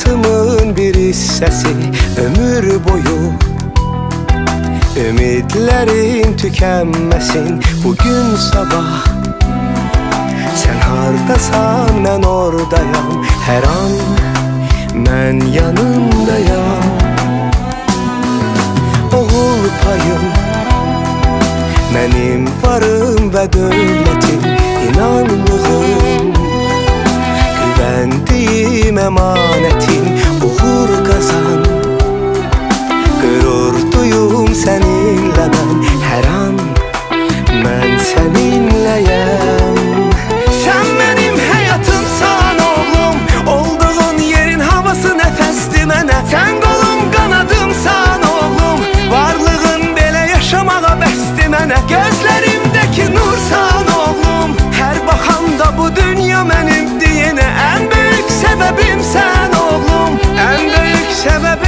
hayatımın bir hissesi, ömür boyu ümidlerin tükenmesin. Bugün sabah sen hardasan ben oradayam, her an ben yanındayam. Oğul payım benim varım ve dövlətim, inanlığım, güvendiğim emanetim. Uğur kazan, gurur duyum seninle ben, her an ben seninleyem. Sen benim hayatımsan oğlum, olduğun yerin havası nefesti mənə. Sen kolum kanadımsan oğlum, varlığın belə yaşamağa bəsdi mənə. Gözlerimdeki nursan oğlum, her bakanda bu dünya benim diyene. En büyük sebebim sen oğlum, en büyük sebebim.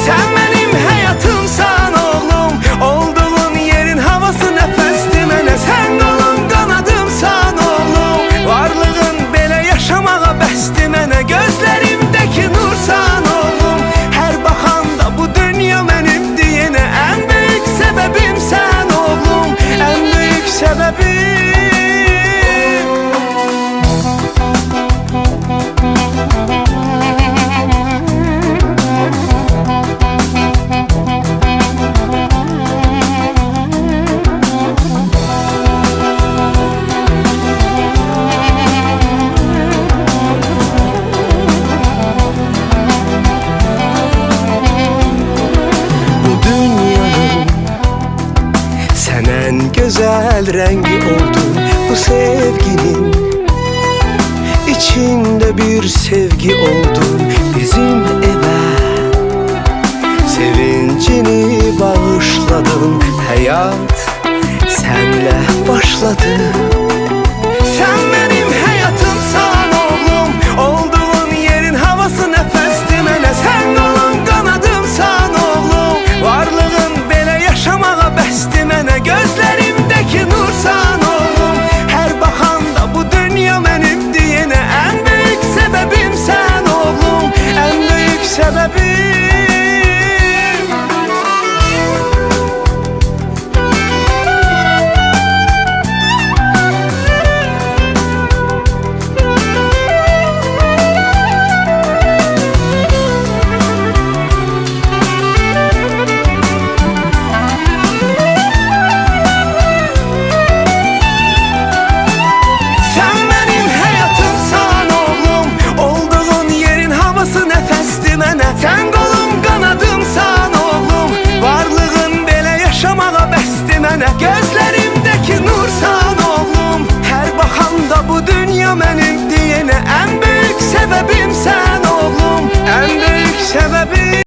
Sen benim hayatımsan oğlum, olduğun yerin havası nefesti mənə. Sen kolum kanadımsan oğlum, varlığın belə yaşamağa bəsdi mənə. Gözlerimdeki nursan oğlum, her bakanda bu dünya benim diyene. En büyük sebebim sen oğlum, en büyük sebebim. Sen en güzel rengi oldun bu sevginin, içinde bir sevgi oldun bizim eve. Sevincini bağışladın, hayat senle başladı. Sen benim hayatımsan oğlum, olduğun yerin havası nefesti mənə. Sen kolun kanadımsan oğlum, varlığın belə yaşamağa bəsdi mənə. Gözlerimdeki nursan oğlum, her bakanda bu dünya benim diyene. En büyük sebebim sen oğlum, en büyük sebebim. Sen benim hayatımsan oğlum, olduğun yerin havası nefesti mənə. Sen